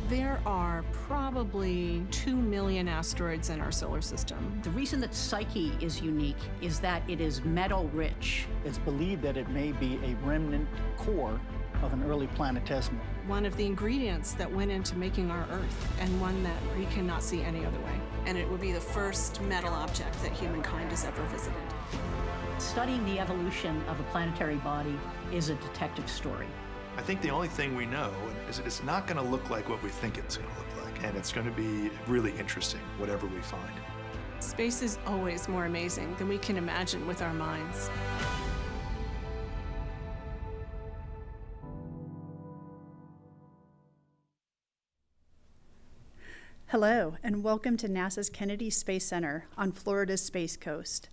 There are probably 2 million asteroids in our solar system. The reason that Psyche is unique is that it is metal rich. It's believed that it may be a remnant core of an early planetesimal. One of the ingredients that went into making our Earth, and one that we cannot see any other way. And it would be the first metal object that humankind has ever visited. Studying the evolution of a planetary body is a detective story. I think the only thing we know is that it's not going to look like what we think it's going to look like, and it's going to be really interesting, whatever we find. Space is always more amazing than we can imagine with our minds. Hello, and welcome to NASA's Kennedy Space Center on Florida's Space Coast.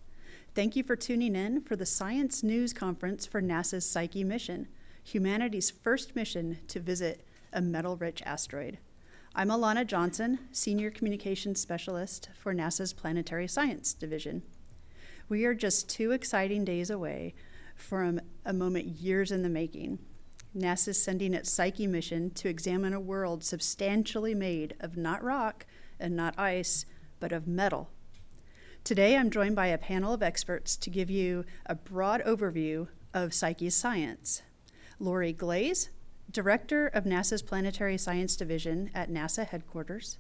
Thank you for tuning in for the Science News Conference for NASA's Psyche mission, humanity's first mission to visit a metal-rich asteroid. I'm Alana Johnson, Senior Communications Specialist for NASA's Planetary Science Division. We are just 2 exciting days away from a moment years in the making. NASA's sending its Psyche mission to examine a world substantially made of not rock and not ice, but of metal. Today, I'm joined by a panel of experts to give you a broad overview of Psyche's science. Lori Glaze, Director of NASA's Planetary Science Division at NASA headquarters.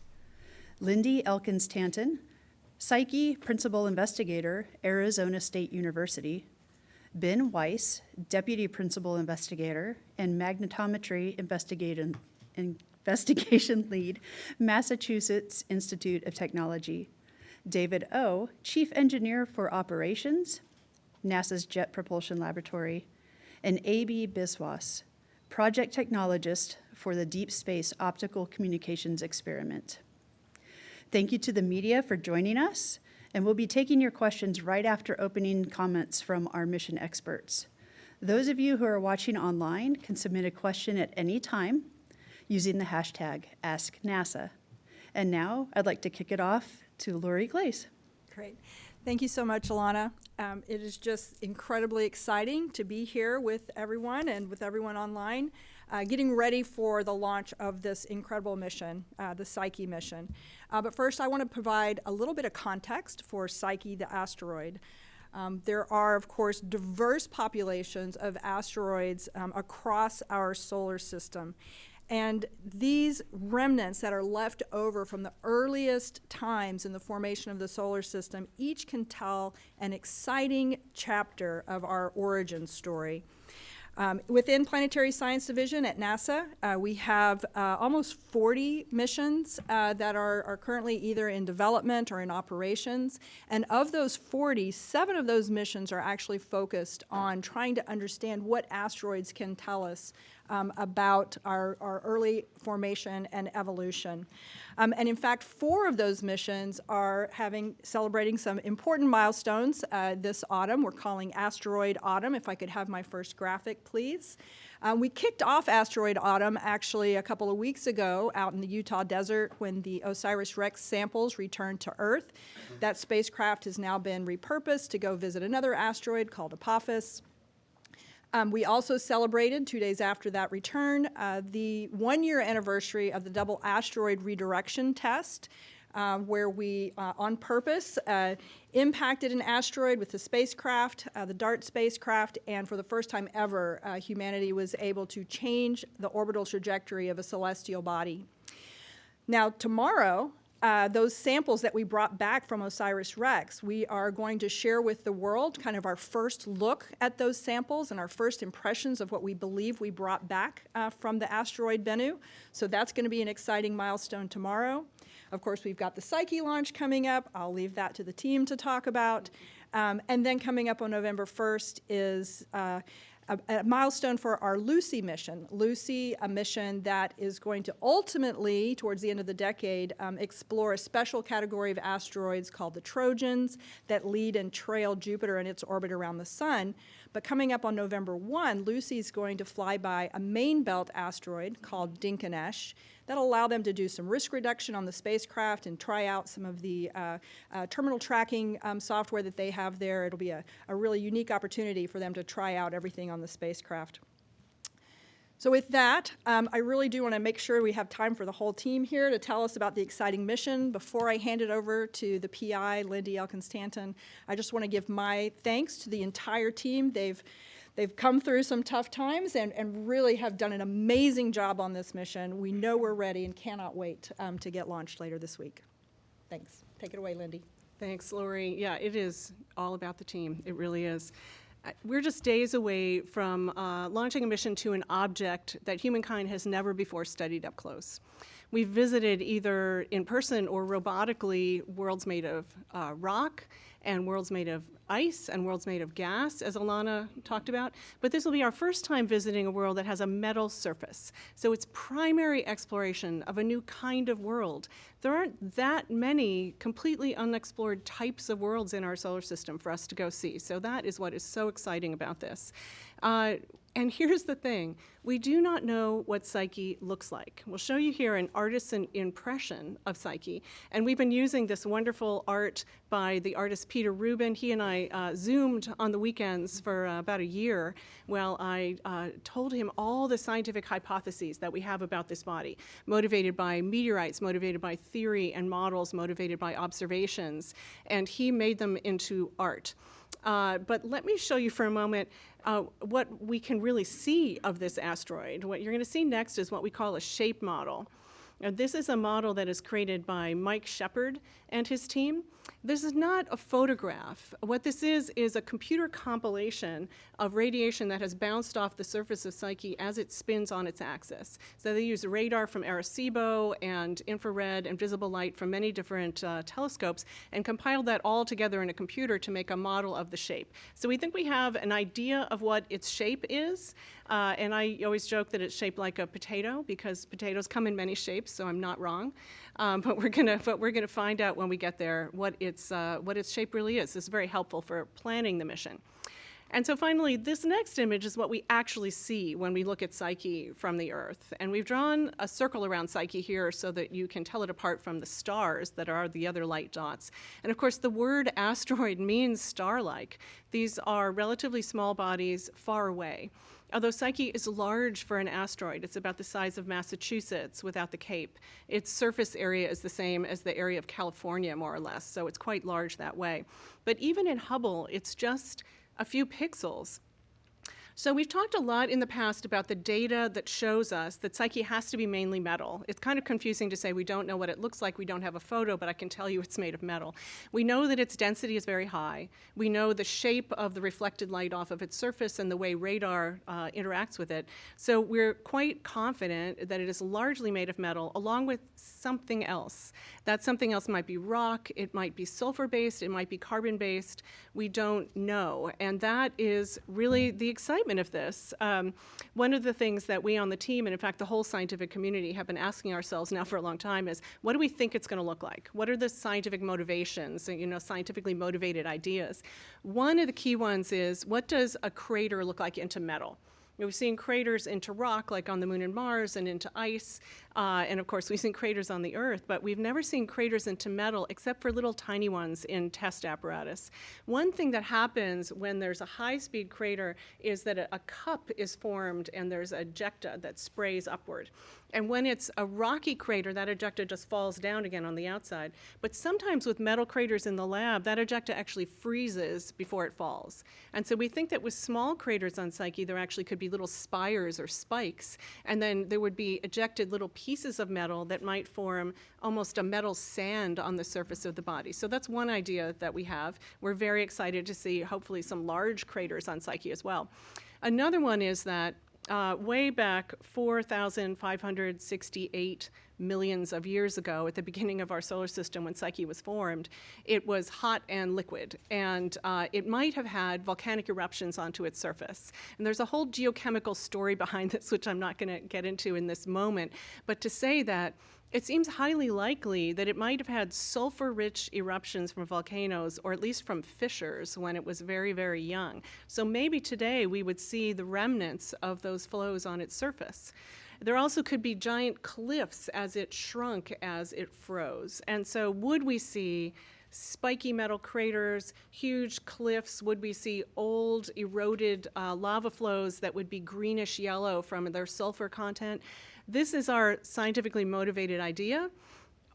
Lindy Elkins-Tanton, Psyche Principal Investigator, Arizona State University. Ben Weiss, Deputy Principal Investigator and Magnetometry Investigation Lead, Massachusetts Institute of Technology. David O, Chief Engineer for Operations, NASA's Jet Propulsion Laboratory, and A.B. Biswas, Project Technologist for the Deep Space Optical Communications Experiment. Thank you to the media for joining us, and we'll be taking your questions right after opening comments from our mission experts. Those of you who are watching online can submit a question at any time using the hashtag AskNASA. And now I'd like to kick it off to Lori Glaze. Great. Thank you so much, Alana. It is just incredibly exciting to be here with everyone and with everyone online, getting ready for the launch of this incredible mission, the Psyche mission. But first, I want to provide a little bit of context for Psyche, the asteroid. There are, of course, diverse populations of asteroids across our solar system. And these remnants that are left over from the earliest times in the formation of the solar system each can tell an exciting chapter of our origin story. Within Planetary Science Division at NASA, we have almost 40 missions that are currently either in development or in operations. And of those 40, 7 of those missions are actually focused on trying to understand what asteroids can tell us about our early formation and evolution. And in fact, 4 of those missions are celebrating some important milestones this autumn. We're calling Asteroid Autumn. If I could have my first graphic, please. We kicked off Asteroid Autumn actually a couple of weeks ago out in the Utah desert when the OSIRIS-REx samples returned to Earth. That spacecraft has now been repurposed to go visit another asteroid called Apophis. We also celebrated, 2 days after that return, the 1-year anniversary of the double asteroid redirection test, where we, on purpose, impacted an asteroid with the spacecraft, the DART spacecraft, and for the first time ever, humanity was able to change the orbital trajectory of a celestial body. Now, tomorrow, those samples that we brought back from OSIRIS-REx, we are going to share with the world kind of our first look at those samples and our first impressions of what we believe we brought back from the asteroid Bennu. So that's going to be an exciting milestone tomorrow. Of course, we've got the Psyche launch coming up. I'll leave that to the team to talk about. And then coming up on November 1st is a milestone for our Lucy mission. Lucy, a mission that is going to ultimately, towards the end of the decade, explore a special category of asteroids called the Trojans that lead and trail Jupiter in its orbit around the sun. But coming up on November 1, Lucy's going to fly by a main belt asteroid called Dinkinesh. That'll allow them to do some risk reduction on the spacecraft and try out some of the terminal tracking software that they have there. It'll be a really unique opportunity for them to try out everything on the spacecraft. So with that, I really do want to make sure we have time for the whole team here to tell us about the exciting mission. Before I hand it over to the PI, Lindy Elkins-Stanton, I just want to give my thanks to the entire team. They've come through some tough times and really have done an amazing job on this mission. We know we're ready and cannot wait to get launched later this week. Thanks. Take it away, Lindy. Thanks, Lori. Yeah, it is all about the team. It really is. We're just days away from launching a mission to an object that humankind has never before studied up close. We've visited either in person or robotically worlds made of rock and worlds made of ice and worlds made of gas, as Alana talked about. But this will be our first time visiting a world that has a metal surface. So it's primary exploration of a new kind of world. There aren't that many completely unexplored types of worlds in our solar system for us to go see. So that is what is so exciting about this. And here's the thing, we do not know what Psyche looks like. We'll show you here an artisan impression of Psyche, and we've been using this wonderful art by the artist Peter Rubin. He and I Zoomed on the weekends for about a year while I told him all the scientific hypotheses that we have about this body, motivated by meteorites, motivated by theory and models, motivated by observations, and he made them into art. But let me show you for a moment what we can really see of this asteroid. What you're going to see next is what we call a shape model. Now, this is a model that is created by Mike Shepard and his team. This is not a photograph. What this is a computer compilation of radiation that has bounced off the surface of Psyche as it spins on its axis. So they use radar from Arecibo and infrared and visible light from many different telescopes and compiled that all together in a computer to make a model of the shape. So we think we have an idea of what its shape is. And I always joke that it's shaped like a potato because potatoes come in many shapes, so I'm not wrong. But we're gonna find out when we get there what its shape really is. This is very helpful for planning the mission. And so finally, this next image is what we actually see when we look at Psyche from the Earth. And we've drawn a circle around Psyche here so that you can tell it apart from the stars that are the other light dots. And of course, the word asteroid means star-like. These are relatively small bodies far away. Although Psyche is large for an asteroid, it's about the size of Massachusetts without the Cape. Its surface area is the same as the area of California, more or less, so it's quite large that way. But even in Hubble, it's just a few pixels. So we've talked a lot in the past about the data that shows us that Psyche has to be mainly metal. It's kind of confusing to say we don't know what it looks like, we don't have a photo, but I can tell you it's made of metal. We know that its density is very high. We know the shape of the reflected light off of its surface and the way radar interacts with it. So we're quite confident that it is largely made of metal along with something else. That something else might be rock, it might be sulfur-based, it might be carbon-based. We don't know. And that is really the excitement of this. One of the things that we on the team, and in fact the whole scientific community, have been asking ourselves now for a long time is, what do we think it's going to look like? What are the scientific motivations, scientifically motivated ideas? One of the key ones is, what does a crater look like into metal? We've seen craters into rock, like on the moon and Mars, and into ice, and of course we've seen craters on the Earth, but we've never seen craters into metal except for little tiny ones in test apparatus. One thing that happens when there's a high-speed crater is that a cup is formed and there's ejecta that sprays upward. And when it's a rocky crater, that ejecta just falls down again on the outside. But sometimes with metal craters in the lab, that ejecta actually freezes before it falls. And so we think that with small craters on Psyche, there actually could be little spires or spikes, and then there would be ejected little pieces of metal that might form almost a metal sand on the surface of the body. So that's one idea that we have. We're very excited to see hopefully some large craters on Psyche as well. Another one is that way back 4,568 millions of years ago, at the beginning of our solar system when Psyche was formed, it was hot and liquid, and it might have had volcanic eruptions onto its surface. And there's a whole geochemical story behind this, which I'm not going to get into in this moment, but to say that it seems highly likely that it might have had sulfur-rich eruptions from volcanoes, or at least from fissures, when it was very, very young. So maybe today we would see the remnants of those flows on its surface. There also could be giant cliffs as it shrunk, as it froze. And so would we see spiky metal craters, huge cliffs? Would we see old eroded lava flows that would be greenish yellow from their sulfur content? This is our scientifically motivated idea,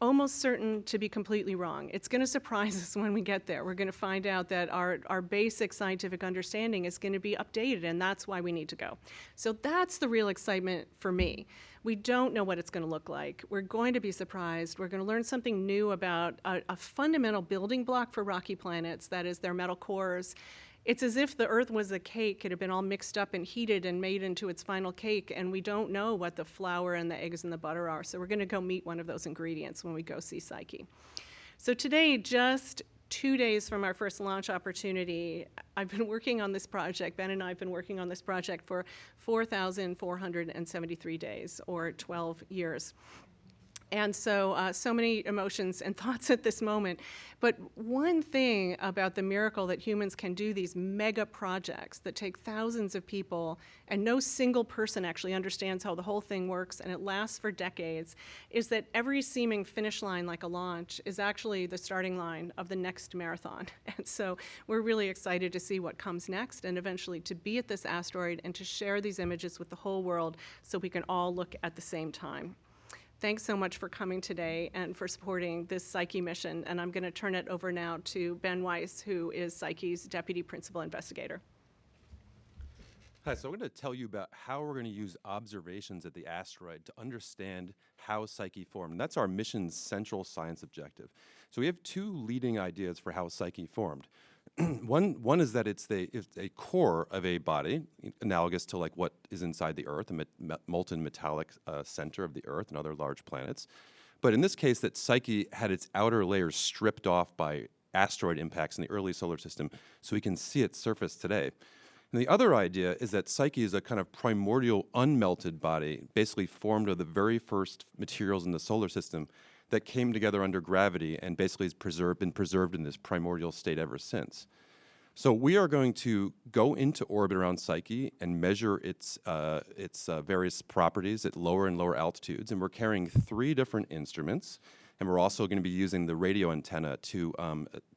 almost certain to be completely wrong. It's going to surprise us when we get there. We're going to find out that our basic scientific understanding is going to be updated, and that's why we need to go. So that's the real excitement for me. We don't know what it's going to look like. We're going to be surprised. We're going to learn something new about a fundamental building block for rocky planets, that is their metal cores. It's as if the Earth was a cake. It had been all mixed up and heated and made into its final cake, and we don't know what the flour and the eggs and the butter are. So we're going to go meet one of those ingredients when we go see Psyche. So today, just 2 days from our first launch opportunity, I've been working on this project. Ben and I have been working on this project for 4,473 days, or 12 years. And so, so many emotions and thoughts at this moment. But one thing about the miracle that humans can do these mega projects that take thousands of people, and no single person actually understands how the whole thing works, and it lasts for decades, is that every seeming finish line, like a launch, is actually the starting line of the next marathon. And so we're really excited to see what comes next, and eventually to be at this asteroid and to share these images with the whole world so we can all look at the same time. Thanks so much for coming today and for supporting this Psyche mission. And I'm going to turn it over now to Ben Weiss, who is Psyche's Deputy Principal Investigator. Hi, so I'm going to tell you about how we're going to use observations at the asteroid to understand how Psyche formed. And that's our mission's central science objective. So we have two leading ideas for how Psyche formed. One is that it's a core of a body, analogous to like what is inside the Earth, a molten metallic center of the Earth and other large planets. But in this case, that Psyche had its outer layers stripped off by asteroid impacts in the early solar system, so we can see its surface today. And the other idea is that Psyche is a kind of primordial unmelted body, basically formed of the very first materials in the solar system that came together under gravity and basically has been preserved in this primordial state ever since. So we are going to go into orbit around Psyche and measure its various properties at lower and lower altitudes. And we're carrying 3 different instruments. And we're also going to be using the radio antenna to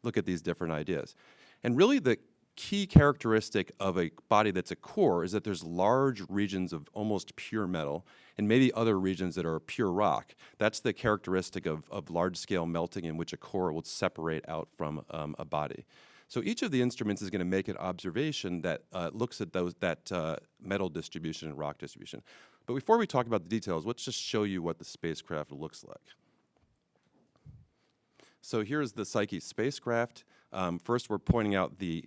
look at these different ideas. And really the key characteristic of a body that's a core is that there's large regions of almost pure metal and maybe other regions that are pure rock. That's the characteristic of large-scale melting in which a core will separate out from a body. So each of the instruments is going to make an observation that looks at that metal distribution and rock distribution. But before we talk about the details, let's just show you what the spacecraft looks like. So here's the Psyche spacecraft. First, we're pointing out the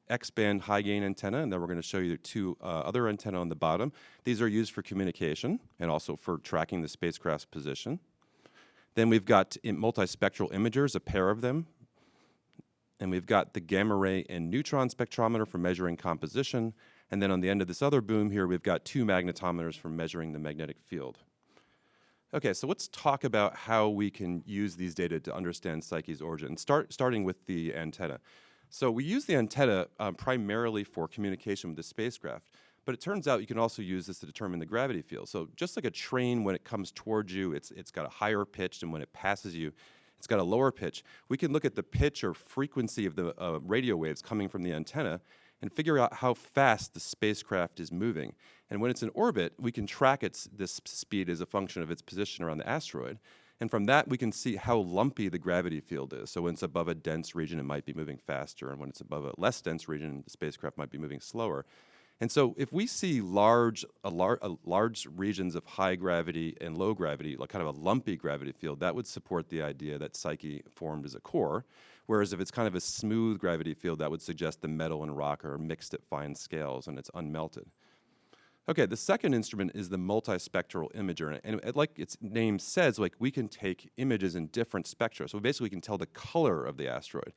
X-band high-gain antenna, and then we're going to show you the 2 other antennae on the bottom. These are used for communication and also for tracking the spacecraft's position. Then we've got multispectral imagers, a pair of them. And we've got the gamma ray and neutron spectrometer for measuring composition. And then on the end of this other boom here, we've got 2 magnetometers for measuring the magnetic field. Okay, so let's talk about how we can use these data to understand Psyche's origin, starting with the antenna. So we use the antenna primarily for communication with the spacecraft, but it turns out you can also use this to determine the gravity field. So just like a train, when it comes towards you, it's got a higher pitch, and when it passes you, it's got a lower pitch. We can look at the pitch or frequency of the radio waves coming from the antenna and figure out how fast the spacecraft is moving. And when it's in orbit, we can track this speed as a function of its position around the asteroid. And from that, we can see how lumpy the gravity field is. So when it's above a dense region, it might be moving faster. And when it's above a less dense region, the spacecraft might be moving slower. And so if we see large regions of high gravity and low gravity, like kind of a lumpy gravity field, that would support the idea that Psyche formed as a core. Whereas if it's kind of a smooth gravity field, that would suggest the metal and rock are mixed at fine scales and it's unmelted. Okay, the second instrument is the multispectral imager. And like its name says, like we can take images in different spectra. So basically we can tell the color of the asteroid.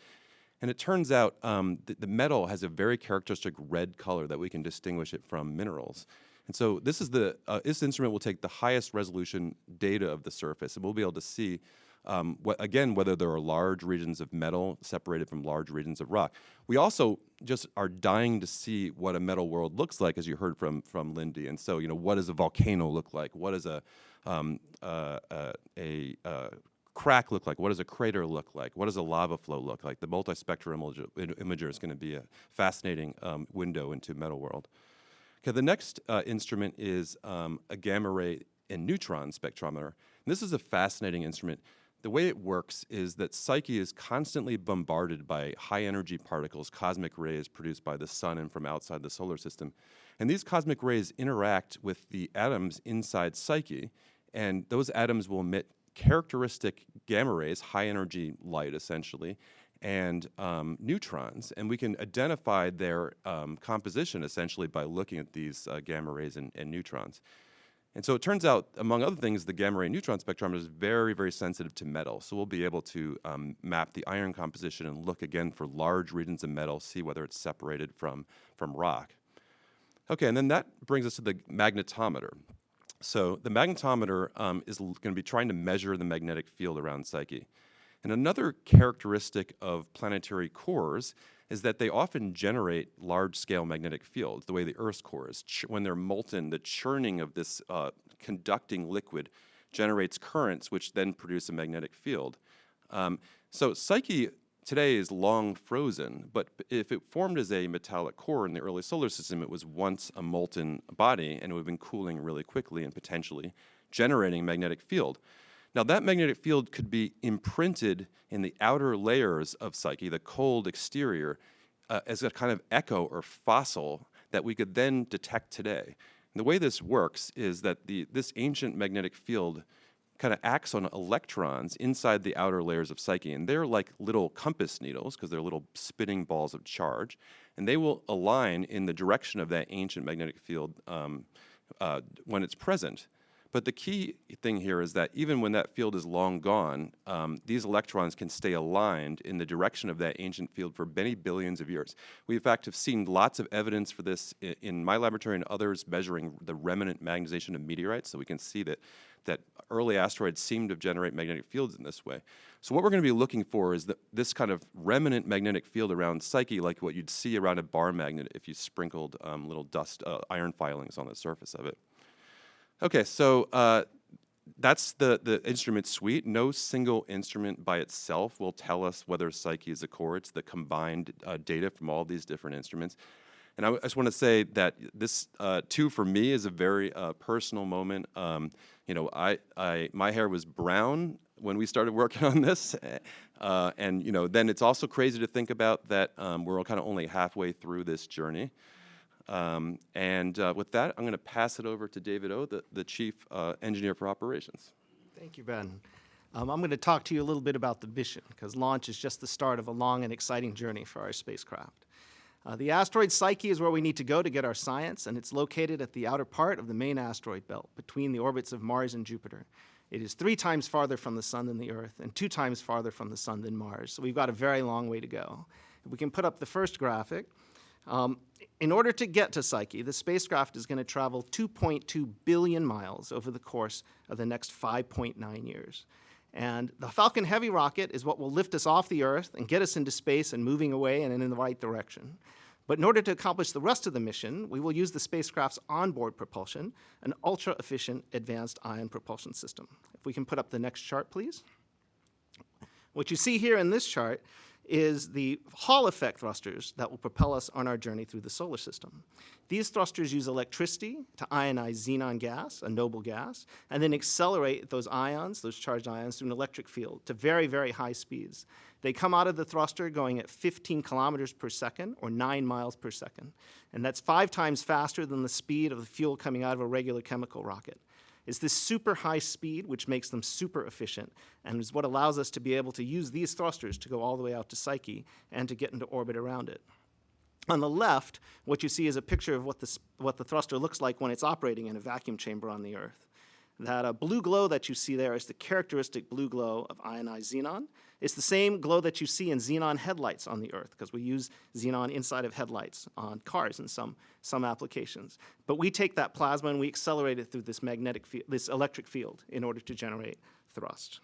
And it turns out the metal has a very characteristic red color that we can distinguish it from minerals. And so this instrument will take the highest resolution data of the surface, and we'll be able to see again, whether there are large regions of metal separated from large regions of rock. We also just are dying to see what a metal world looks like, as you heard from Lindy. And so, what does a volcano look like? What does a crack look like? What does a crater look like? What does a lava flow look like? The multispectral imager is going to be a fascinating window into metal world. Okay, the next instrument is a gamma ray and neutron spectrometer. And this is a fascinating instrument. The way it works is that Psyche is constantly bombarded by high-energy particles, cosmic rays produced by the sun and from outside the solar system. And these cosmic rays interact with the atoms inside Psyche, and those atoms will emit characteristic gamma rays, high-energy light, essentially, and neutrons. And we can identify their composition, essentially, by looking at these gamma rays and neutrons. And so it turns out, among other things, the gamma ray neutron spectrometer is very, very sensitive to metal. So we'll be able to map the iron composition and look again for large regions of metal, see whether it's separated from rock. Okay, and then that brings us to the magnetometer. So the magnetometer is going to be trying to measure the magnetic field around Psyche. And another characteristic of planetary cores is that they often generate large-scale magnetic fields, the way the Earth's core is. When they're molten, the churning of this conducting liquid generates currents, which then produce a magnetic field. So Psyche today is long frozen, but if it formed as a metallic core in the early solar system, it was once a molten body, and it would have been cooling really quickly and potentially generating a magnetic field. Now, that magnetic field could be imprinted in the outer layers of Psyche, the cold exterior, as a kind of echo or fossil that we could then detect today. And the way this works is that this ancient magnetic field kind of acts on electrons inside the outer layers of Psyche, and they're like little compass needles because they're little spinning balls of charge, and they will align in the direction of that ancient magnetic field when it's present. But the key thing here is that even when that field is long gone, these electrons can stay aligned in the direction of that ancient field for many billions of years. We, in fact, have seen lots of evidence for this in my laboratory and others measuring the remnant magnetization of meteorites, so we can see that early asteroids seem to generate magnetic fields in this way. So what we're going to be looking for is this kind of remnant magnetic field around Psyche, like what you'd see around a bar magnet if you sprinkled little dust, iron filings on the surface of it. Okay, so that's the instrument suite. No single instrument by itself will tell us whether Psyche is a core. It's the combined data from all these different instruments. And I just want to say that this, too, for me, is a very personal moment. My hair was brown when we started working on this, and then it's also crazy to think about that we're kind of only halfway through this journey. With that, I'm going to pass it over to David O, the Chief Engineer for Operations. Thank you, Ben. I'm going to talk to you a little bit about the mission, because launch is just the start of a long and exciting journey for our spacecraft. The asteroid Psyche is where we need to go to get our science, and it's located at the outer part of the main asteroid belt, between the orbits of Mars and Jupiter. It is 3 times farther from the Sun than the Earth, and 2 times farther from the Sun than Mars, so we've got a very long way to go. If we can put up the first graphic. In order to get to Psyche, the spacecraft is going to travel 2.2 billion miles over the course of the next 5.9 years. And the Falcon Heavy rocket is what will lift us off the Earth and get us into space and moving away and in the right direction. But in order to accomplish the rest of the mission, we will use the spacecraft's onboard propulsion, an ultra-efficient advanced ion propulsion system. If we can put up the next chart, please. What you see here in this chart is the Hall effect thrusters that will propel us on our journey through the solar system. These thrusters use electricity to ionize xenon gas, a noble gas, and then accelerate those ions, those charged ions, through an electric field to very, very high speeds. They come out of the thruster going at 15 kilometers per second, or 9 miles per second. And that's 5 times faster than the speed of the fuel coming out of a regular chemical rocket. It's this super high speed which makes them super efficient and is what allows us to be able to use these thrusters to go all the way out to Psyche and to get into orbit around it. On the left, what you see is a picture of what the thruster looks like when it's operating in a vacuum chamber on the Earth. That blue glow that you see there is the characteristic blue glow of ionized xenon. It's the same glow that you see in xenon headlights on the Earth, because we use xenon inside of headlights on cars in some applications. But we take that plasma and we accelerate it through this electric field in order to generate thrust.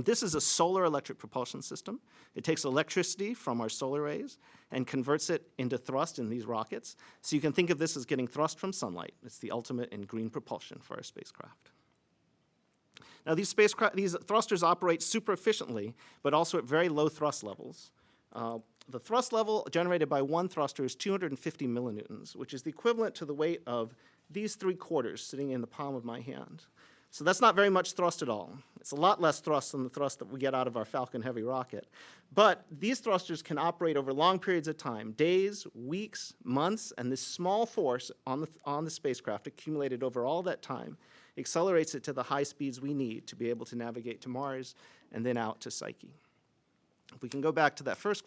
This is a solar electric propulsion system. It takes electricity from our solar rays and converts it into thrust in these rockets. So you can think of this as getting thrust from sunlight. It's the ultimate in green propulsion for our spacecraft. Now these thrusters operate super efficiently, but also at very low thrust levels. The thrust level generated by one thruster is 250 millinewtons, which is the equivalent to the weight of these 3 quarters sitting in the palm of my hand. So that's not very much thrust at all. It's a lot less thrust than the thrust that we get out of our Falcon Heavy rocket. But these thrusters can operate over long periods of time, days, weeks, months, and this small force on the spacecraft accumulated over all that time accelerates it to the high speeds we need to be able to navigate to Mars and then out to Psyche. If we can go back to that first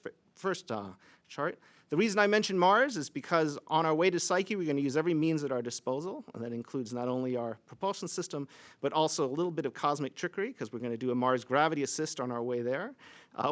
chart. The reason I mentioned Mars is because on our way to Psyche, we're going to use every means at our disposal, and that includes not only our propulsion system, but also a little bit of cosmic trickery, because we're going to do a Mars gravity assist on our way there.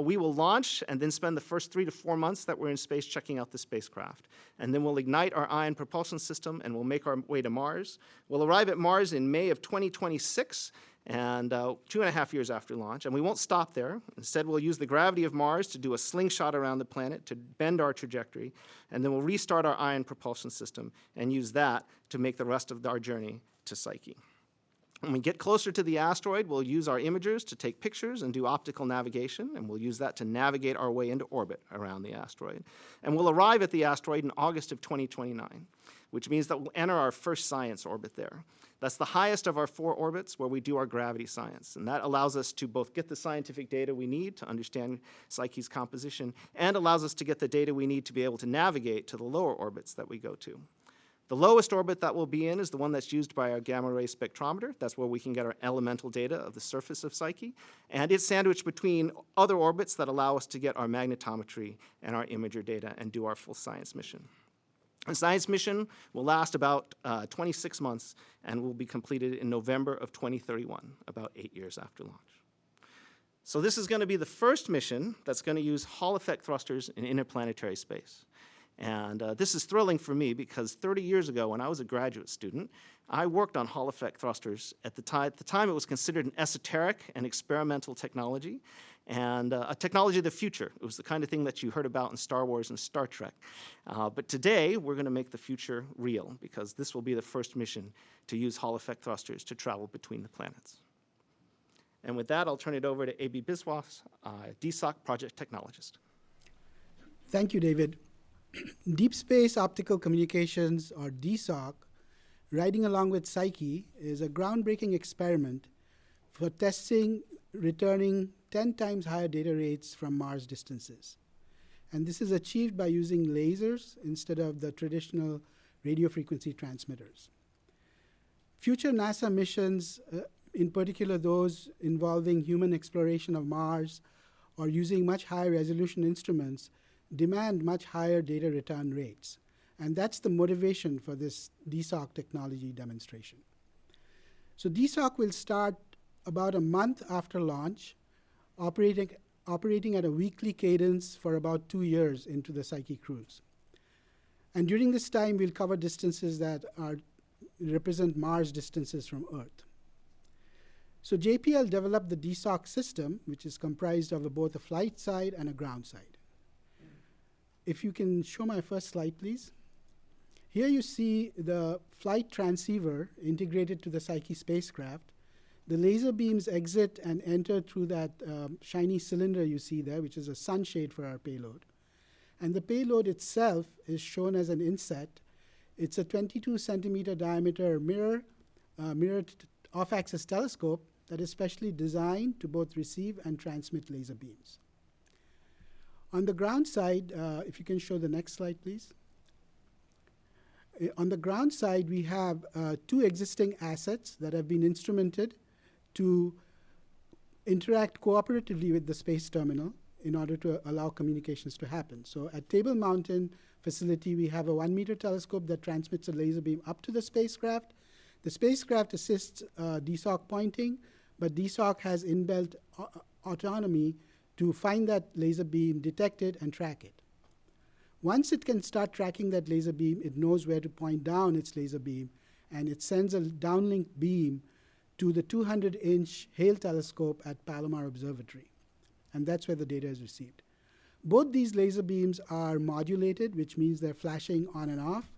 We will launch and then spend the first 3 to 4 months that we're in space checking out the spacecraft. And then we'll ignite our ion propulsion system, and we'll make our way to Mars. We'll arrive at Mars in May of 2026, and 2.5 years after launch, and we won't stop there. Instead, we'll use the gravity of Mars to do a slingshot around the planet to bend our trajectory, and then we'll restart our ion propulsion system and use that to make the rest of our journey to Psyche. When we get closer to the asteroid, we'll use our imagers to take pictures and do optical navigation, and we'll use that to navigate our way into orbit around the asteroid. And we'll arrive at the asteroid in August of 2029, which means that we'll enter our first science orbit there. That's the highest of our 4 orbits where we do our gravity science, and that allows us to both get the scientific data we need to understand Psyche's composition and allows us to get the data we need to be able to navigate to the lower orbits that we go to. The lowest orbit that we'll be in is the one that's used by our gamma ray spectrometer. That's where we can get our elemental data of the surface of Psyche, and it's sandwiched between other orbits that allow us to get our magnetometry and our imager data and do our full science mission. The science mission will last about 26 months and will be completed in November of 2031, about 8 years after launch. So this is going to be the first mission that's going to use Hall effect thrusters in interplanetary space. And this is thrilling for me because 30 years ago when I was a graduate student, I worked on Hall effect thrusters. At the time it was considered an esoteric and experimental technology, and a technology of the future. It was the kind of thing that you heard about in Star Wars and Star Trek. But today, we're going to make the future real, because this will be the first mission to use Hall effect thrusters to travel between the planets. And with that, I'll turn it over to A.B. Biswas, DSOC project technologist. Thank you, David. Deep Space Optical Communications, or DSOC, riding along with Psyche, is a groundbreaking experiment for testing returning 10 times higher data rates from Mars distances. And this is achieved by using lasers instead of the traditional radio frequency transmitters. Future NASA missions, in particular those involving human exploration of Mars or using much higher resolution instruments, demand much higher data return rates. And that's the motivation for this DSOC technology demonstration. So DSOC will start about a month after launch, operating at a weekly cadence for about 2 years into the Psyche cruise. And during this time, we'll cover distances that represent Mars distances from Earth. So JPL developed the DSOC system, which is comprised of both a flight side and a ground side. If you can show my first slide, please. Here you see the flight transceiver integrated to the Psyche spacecraft. The laser beams exit and enter through that shiny cylinder you see there, which is a sunshade for our payload. And the payload itself is shown as an inset. It's a 22 centimeter diameter mirrored off-axis telescope that is specially designed to both receive and transmit laser beams. On the ground side, if you can show the next slide, please. On the ground side, we have 2 existing assets that have been instrumented to interact cooperatively with the space terminal in order to allow communications to happen. So at Table Mountain facility, we have a 1 meter telescope that transmits a laser beam up to the spacecraft. The spacecraft assists DSOC pointing, but DSOC has inbuilt autonomy to find that laser beam, detect it, and track it. Once it can start tracking that laser beam, it knows where to point down its laser beam, and it sends a downlink beam to the 200-inch Hale telescope at Palomar Observatory. And that's where the data is received. Both these laser beams are modulated, which means they're flashing on and off.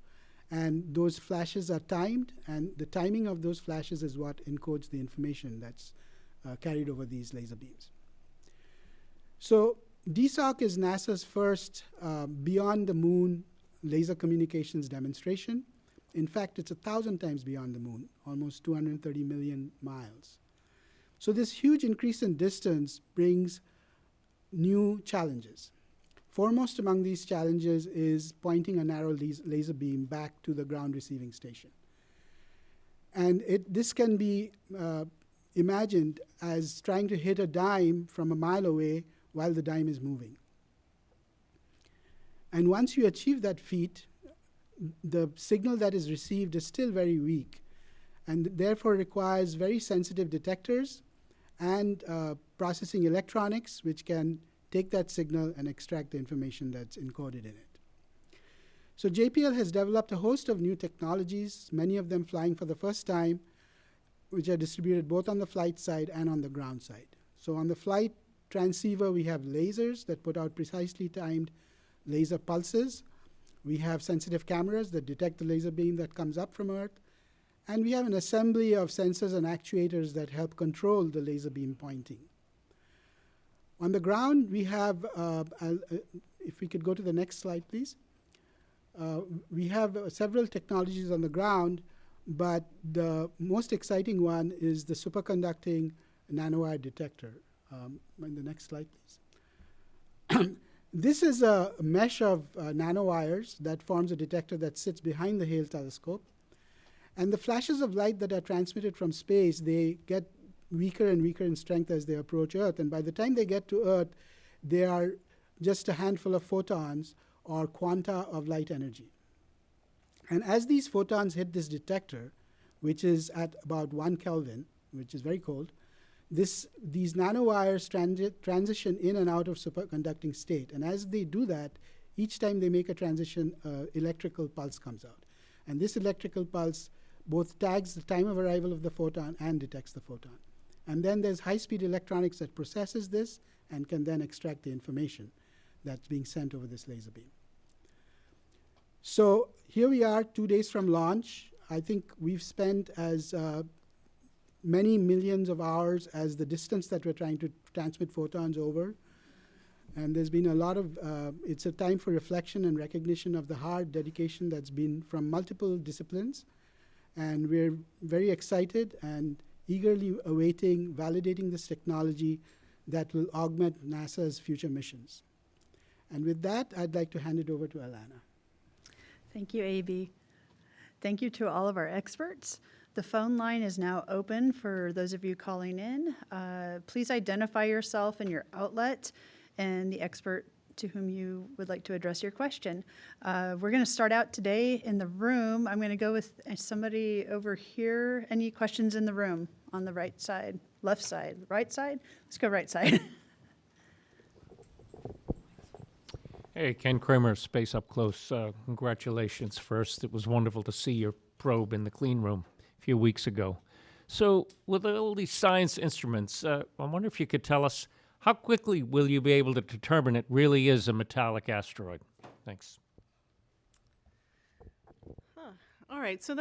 And those flashes are timed, and the timing of those flashes is what encodes the information that's carried over these laser beams. So DSOC is NASA's first beyond the moon laser communications demonstration. In fact, it's 1,000 times beyond the moon, almost 230 million miles. So this huge increase in distance brings new challenges. Foremost among these challenges is pointing a narrow laser beam back to the ground receiving station. And this can be imagined as trying to hit a dime from a mile away while the dime is moving. And once you achieve that feat, the signal that is received is still very weak, and therefore requires very sensitive detectors and processing electronics, which can take that signal and extract the information that's encoded in it. So JPL has developed a host of new technologies, many of them flying for the first time, which are distributed both on the flight side and on the ground side. So on the flight transceiver, we have lasers that put out precisely timed laser pulses. We have sensitive cameras that detect the laser beam that comes up from Earth. And we have an assembly of sensors and actuators that help control the laser beam pointing. On the ground, we have, if we could go to the next slide, please. We have several technologies on the ground, but the most exciting one is the superconducting nanowire detector. In the next slide, please. This is a mesh of nanowires that forms a detector that sits behind the Hale telescope. And the flashes of light that are transmitted from space, they get weaker and weaker in strength as they approach Earth. And by the time they get to Earth, they are just a handful of photons or quanta of light energy. And as these photons hit this detector, which is at about 1 Kelvin, which is very cold, these nanowires transition in and out of superconducting state. And as they do that, each time they make a transition, electrical pulse comes out. And this electrical pulse both tags the time of arrival of the photon and detects the photon. And then there's high-speed electronics that processes this and can then extract the information that's being sent over this laser beam. So here we are 2 days from launch. I think we've spent as many millions of hours as the distance that we're trying to transmit photons over. And there's been a lot of, it's a time for reflection and recognition of the hard dedication that's been from multiple disciplines. And we're very excited and eagerly awaiting validating this technology that will augment NASA's future missions. And with that, I'd like to hand it over to Alana. Thank you, A.B. Thank you to all of our experts. The phone line is now open for those of you calling in. Please identify yourself and your outlet and the expert to whom you would like to address your question. We're going to start out today in the room. I'm going to go with somebody over here. Any questions in the room on the right side, left side, right side? Let's go right side. Hey, Ken Kramer, Space Up Close. Congratulations first. It was wonderful to see your probe in the clean room a few weeks ago. So with all these science instruments, I wonder if you could tell us, how quickly will you be able to determine it really is a metallic asteroid? Thanks. All right, so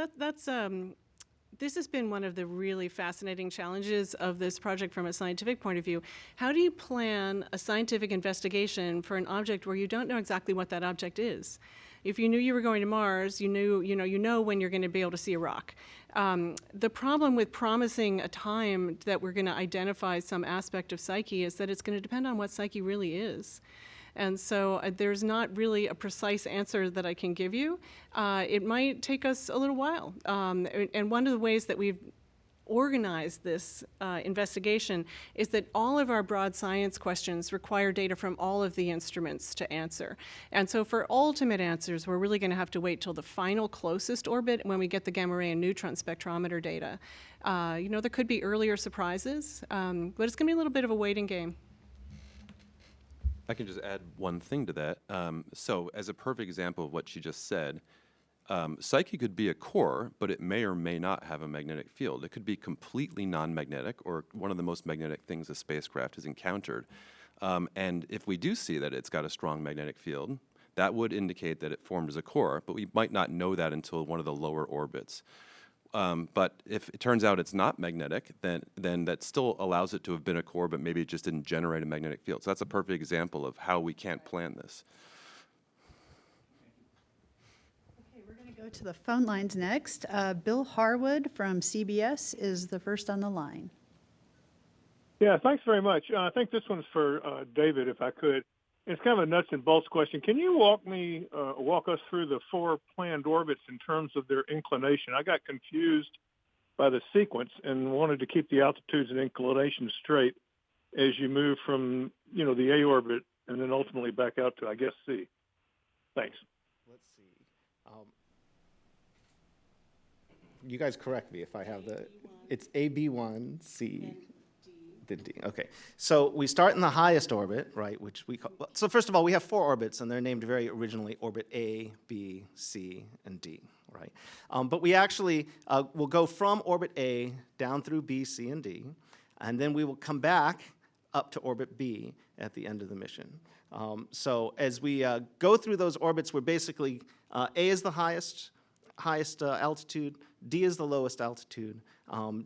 this has been one of the really fascinating challenges of this project from a scientific point of view. How do you plan a scientific investigation for an object where you don't know exactly what that object is? If you knew you were going to Mars, you know when you're going to be able to see a rock. The problem with promising a time that we're going to identify some aspect of Psyche is that it's going to depend on what Psyche really is. And so there's not really a precise answer that I can give you. It might take us a little while. And one of the ways that we've organized this investigation is that all of our broad science questions require data from all of the instruments to answer. And so for ultimate answers, we're really going to have to wait till the final closest orbit when we get the gamma ray and neutron spectrometer data. There could be earlier surprises, but it's going to be a little bit of a waiting game. I can just add one thing to that. So as a perfect example of what she just said, Psyche could be a core, but it may or may not have a magnetic field. It could be completely non-magnetic, or one of the most magnetic things a spacecraft has encountered. And if we do see that it's got a strong magnetic field, that would indicate that it formed as a core, but we might not know that until one of the lower orbits. But if it turns out it's not magnetic, then that still allows it to have been a core, but maybe it just didn't generate a magnetic field. So that's a perfect example of how we can't plan this. Okay, we're going to go to the phone lines next. Bill Harwood from CBS is the first on the line. Yeah, thanks very much. I think this one's for David, if I could. It's kind of a nuts and bolts question. Can you walk us through the 4 planned orbits in terms of their inclination? I got confused by the sequence and wanted to keep the altitudes and inclinations straight as you move from, the A orbit and then ultimately back out to, I guess, C. Thanks. Let's see. You guys correct me if I have it's AB1, C. Then D. Okay, so we start in the highest orbit, right, which we call, so first of all, we have 4 orbits, and they're named very originally orbit A, B, C, and D, right? But we actually will go from orbit A down through B, C, and D, and then we will come back up to orbit B at the end of the mission. So as we go through those orbits, we're basically, A is the highest altitude, D is the lowest altitude.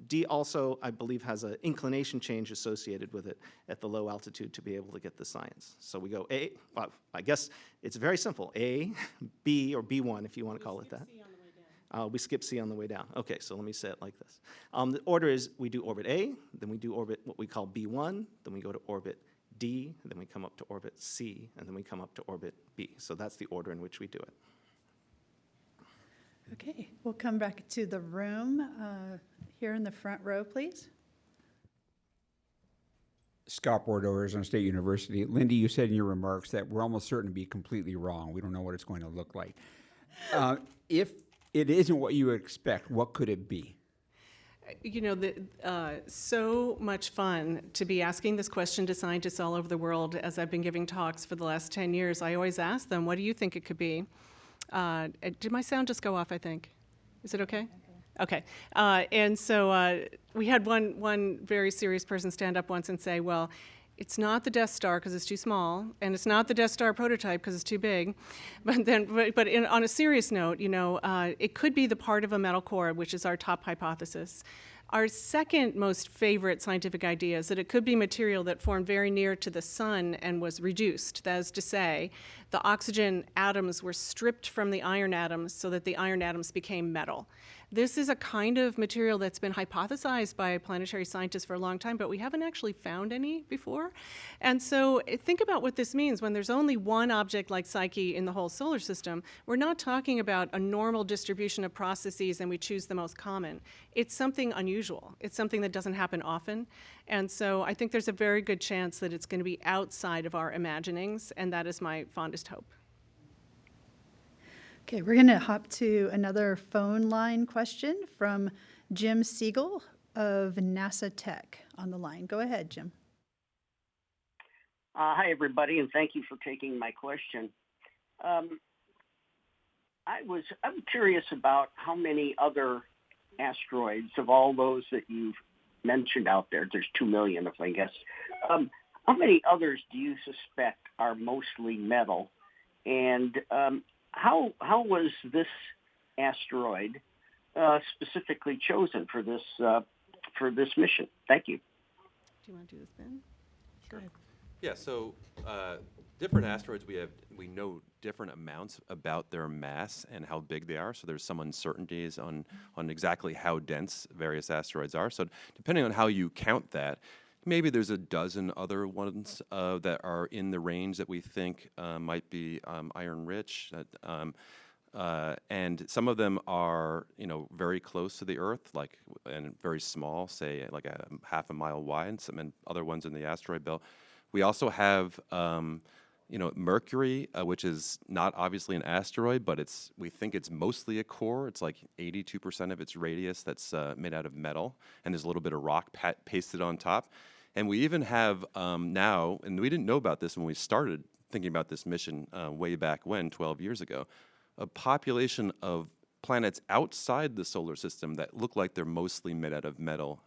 D also, I believe, has an inclination change associated with it at the low altitude to be able to get the science. So we go A, well, I guess it's very simple, A, B, or B1 if you want to call it that. We skip C on the way down. Okay, so let me say it like this. The order is we do orbit A, then we do orbit what we call B1, then we go to orbit D, then we come up to orbit C, and then we come up to orbit B. So that's the order in which we do it. Okay, we'll come back to the room here in the front row, please. Scott Bordeaux, Arizona State University. Lindy, you said in your remarks that we're almost certain to be completely wrong. We don't know what it's going to look like. If it isn't what you expect, what could it be? So much fun to be asking this question to scientists all over the world. As I've been giving talks for the last 10 years, I always ask them, what do you think it could be? Did my sound just go off, I think? Is it okay? Okay. And so we had one very serious person stand up once and say, well, it's not the Death Star because it's too small, and it's not the Death Star prototype because it's too big. But on a serious note, it could be the part of a metal core, which is our top hypothesis. Our second most favorite scientific idea is that it could be material that formed very near to the sun and was reduced. That is to say, the oxygen atoms were stripped from the iron atoms so that the iron atoms became metal. This is a kind of material that's been hypothesized by planetary scientists for a long time, but we haven't actually found any before. And so think about what this means. When there's only one object like Psyche in the whole solar system, we're not talking about a normal distribution of processes and we choose the most common. It's something unusual. It's something that doesn't happen often. And so I think there's a very good chance that it's going to be outside of our imaginings, and that is my fondest hope. Okay, we're going to hop to another phone line question from Jim Siegel of NASA Tech on the line. Go ahead, Jim. Hi, everybody, and thank you for taking my question. I'm curious about how many other asteroids of all those that you've mentioned out there. There's 2 million, I guess. How many others do you suspect are mostly metal? And how was this asteroid specifically chosen for this mission? Thank you. Do you want to do this, Ben? Sure. Yeah. So different asteroids, we know different amounts about their mass and how big they are. So there's some uncertainties on exactly how dense various asteroids are. So depending on how you count that, maybe there's a dozen other ones that are in the range that we think might be iron-rich, and some of them are, very close to the Earth, and very small, say like a half a mile wide. And other ones in the asteroid belt. We also have, Mercury, which is not obviously an asteroid, but we think it's mostly a core. It's like 82% of its radius that's made out of metal, and there's a little bit of rock pasted on top. And we even have now, and we didn't know about this when we started thinking about this mission way back when, 12 years ago, a population of planets outside the solar system that look like they're mostly made out of metal,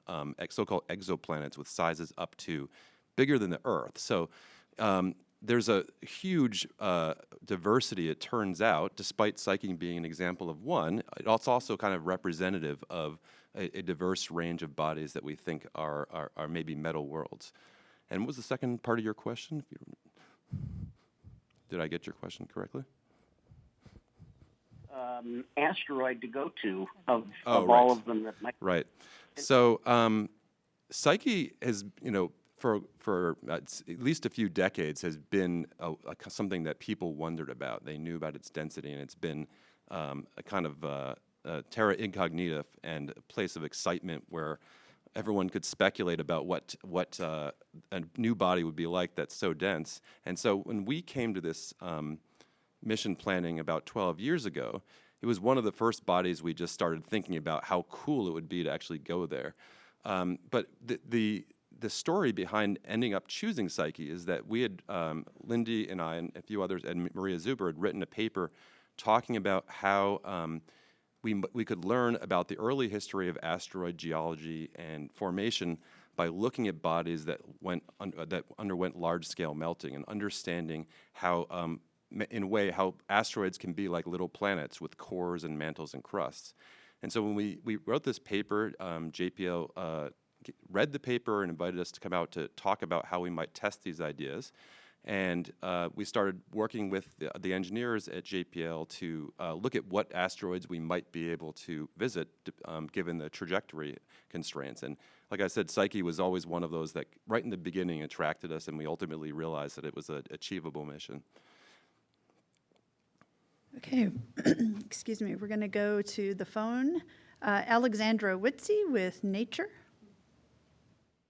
so-called exoplanets with sizes up to bigger than the Earth. So there's a huge diversity, it turns out, despite Psyche being an example of one. It's also kind of representative of a diverse range of bodies that we think are maybe metal worlds. And what was the second part of your question? Did I get your question correctly? Asteroid to go to of right. all of them that might. Right. So Psyche has, for at least a few decades has been something that people wondered about. They knew about its density, and it's been a kind of terra incognita and a place of excitement where everyone could speculate about what a new body would be like that's so dense. And so when we came to this mission planning about 12 years ago, it was one of the first bodies we just started thinking about how cool it would be to actually go there. But the story behind ending up choosing Psyche is that we had, Lindy and I and a few others, and Maria Zuber had written a paper talking about how we could learn about the early history of asteroid geology and formation by looking at bodies that underwent large-scale melting and understanding how, in a way, how asteroids can be like little planets with cores and mantles and crusts. And so when we wrote this paper, JPL read the paper and invited us to come out to talk about how we might test these ideas. And we started working with the engineers at JPL to look at what asteroids we might be able to visit given the trajectory constraints. And like I said, Psyche was always one of those that right in the beginning attracted us, and we ultimately realized that it was an achievable mission. Okay, excuse me, we're going to go to the phone. Alexandra Witze with Nature.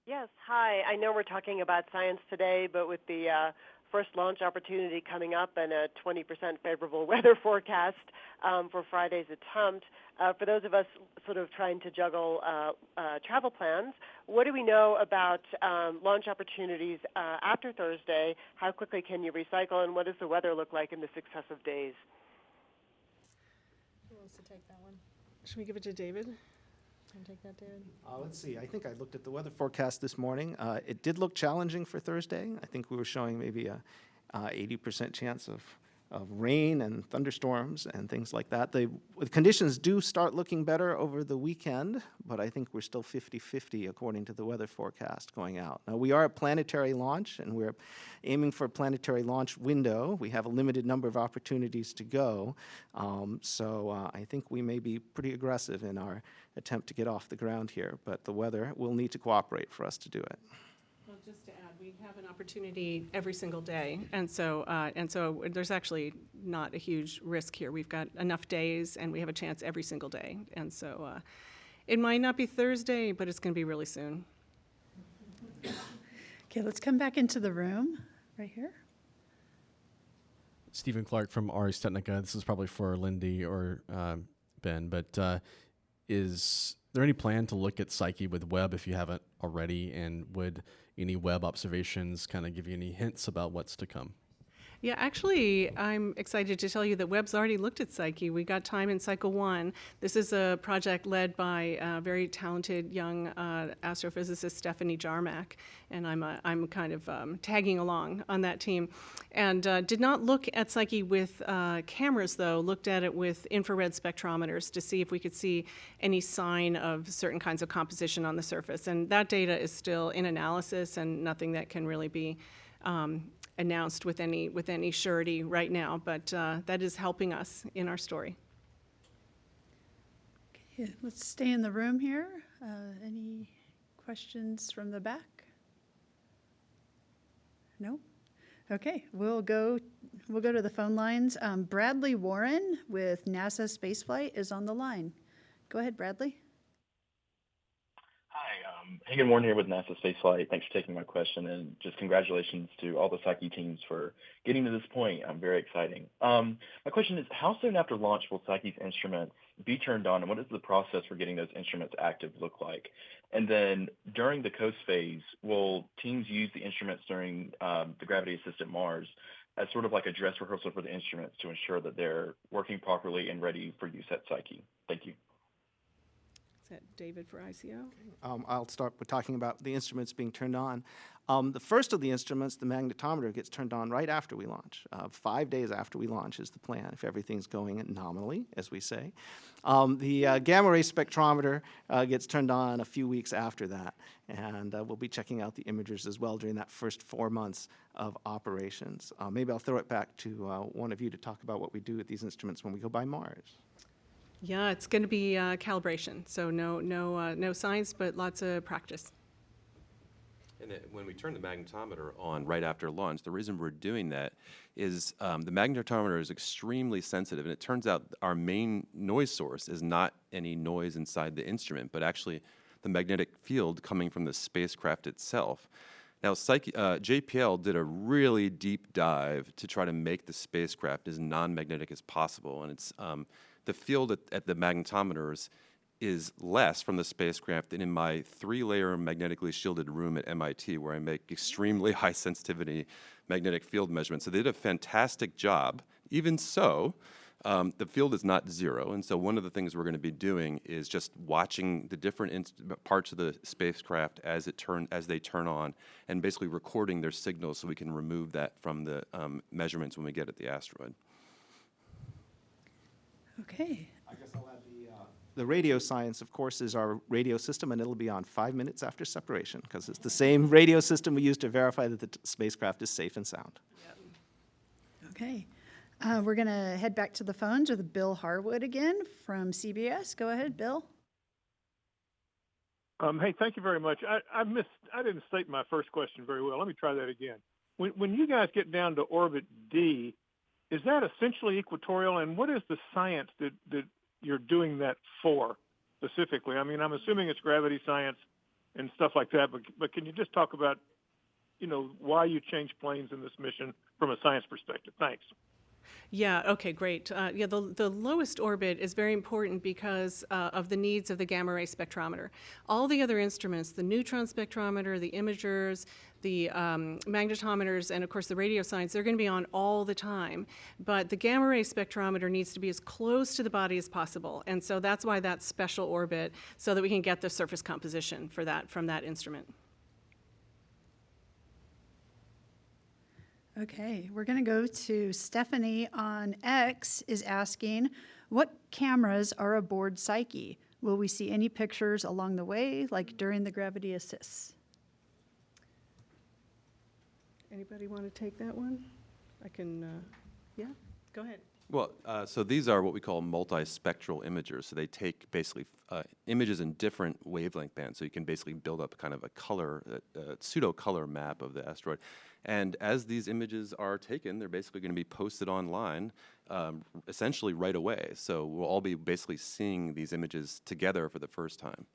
Yes, hi. I know we're talking about science today, but with the first launch opportunity coming up and a 20% favorable weather forecast for Friday's attempt, for those of us sort of trying to juggle travel plans, what do we know about launch opportunities after Thursday? How quickly can you recycle, and what does the weather look like in the successive days? Who wants to take that one? Should we give it to David? Take that, David. Let's see. I think I looked at the weather forecast this morning. It did look challenging for Thursday. I think we were showing maybe a 80% chance of rain and thunderstorms and things like that. The conditions do start looking better over the weekend, but I think we're still 50-50 according to the weather forecast going out. Now, we are a planetary launch, and we're aiming for a planetary launch window. We have a limited number of opportunities to go, so I think we may be pretty aggressive in our attempt to get off the ground here, but the weather will need to cooperate for us to do it. Well, just to add, we have an opportunity every single day, and so there's actually not a huge risk here. We've got enough days, and we have a chance every single day, and so it might not be Thursday, but it's going to be really soon. Okay, let's come back into the room right here. Stephen Clark from Ars Technica. This is probably for Lindy or Ben, but is there any plan to look at Psyche with Webb if you haven't already, and would any Webb observations kind of give you any hints about what's to come? Yeah, actually, I'm excited to tell you that Webb's already looked at Psyche. We got time in Cycle 1. This is a project led by a very talented young astrophysicist, Stephanie Jarmack, and I'm kind of tagging along on that team. And did not look at Psyche with cameras, though, looked at it with infrared spectrometers to see if we could see any sign of certain kinds of composition on the surface. And that data is still in analysis and nothing that can really be announced with any surety right now, but that is helping us in our story. Okay, let's stay in the room here. Any questions from the back? No? Okay, we'll go to the phone lines. Bradley Warren with NASA Spaceflight is on the line. Go ahead, Bradley. Hey, good morning here with NASA Spaceflight. Thanks for taking my question, and just congratulations to all the Psyche teams for getting to this point. Very exciting. My question is, how soon after launch will Psyche's instruments be turned on, and what does the process for getting those instruments active look like? And then during the coast phase, will teams use the instruments during the gravity-assisted Mars as sort of like a dress rehearsal for the instruments to ensure that they're working properly and ready for use at Psyche? Thank you. Is that David for ICO? I'll start with talking about the instruments being turned on. The first of the instruments, the magnetometer, gets turned on right after we launch. 5 days after we launch is the plan, if everything's going nominally, as we say. The gamma ray spectrometer gets turned on a few weeks after that, and we'll be checking out the imagers as well during that first 4 months of operations. Maybe I'll throw it back to one of you to talk about what we do with these instruments when we go by Mars. Yeah, it's going to be calibration, so no science, but lots of practice. And when we turn the magnetometer on right after launch, the reason we're doing that is the magnetometer is extremely sensitive, and it turns out our main noise source is not any noise inside the instrument, but actually the magnetic field coming from the spacecraft itself. Now, JPL did a really deep dive to try to make the spacecraft as non-magnetic as possible, and it's the field at the magnetometers is less from the spacecraft than in my 3-layer magnetically shielded room at MIT, where I make extremely high sensitivity magnetic field measurements. So they did a fantastic job. Even so, the field is not zero, and so one of the things we're going to be doing is just watching the different parts of the spacecraft as they turn on, and basically recording their signals so we can remove that from the measurements when we get at the asteroid. Okay. I guess I'll add the radio science, of course, is our radio system, and it'll be on 5 minutes after separation, because it's the same radio system we use to verify that the spacecraft is safe and sound. Okay. We're going to head back to the phones with Bill Harwood again from CBS. Go ahead, Bill. Hey, thank you very much. I didn't state my first question very well. Let me try that again. When you guys get down to orbit D, is that essentially equatorial, and what is the science that you're doing that for specifically? I mean, I'm assuming it's gravity science and stuff like that, but can you just talk about, why you changed planes in this mission from a science perspective? Thanks. Yeah, okay, great. The lowest orbit is very important because of the needs of the gamma ray spectrometer. All the other instruments, the neutron spectrometer, the imagers, the magnetometers, and of course the radio science, they're going to be on all the time. But the gamma ray spectrometer needs to be as close to the body as possible. And so that's why that special orbit, so that we can get the surface composition for that from that instrument. Okay, we're going to go to Stephanie on X is asking, what cameras are aboard Psyche? Will we see any pictures along the way, like during the gravity assists? Anybody want to take that one? I can, yeah, go ahead. Well, so these are what we call multispectral imagers. So they take basically images in different wavelength bands. So you can basically build up kind of a color, pseudo-color map of the asteroid. And as these images are taken, they're basically going to be posted online essentially right away. So we'll all be basically seeing these images together for the first time.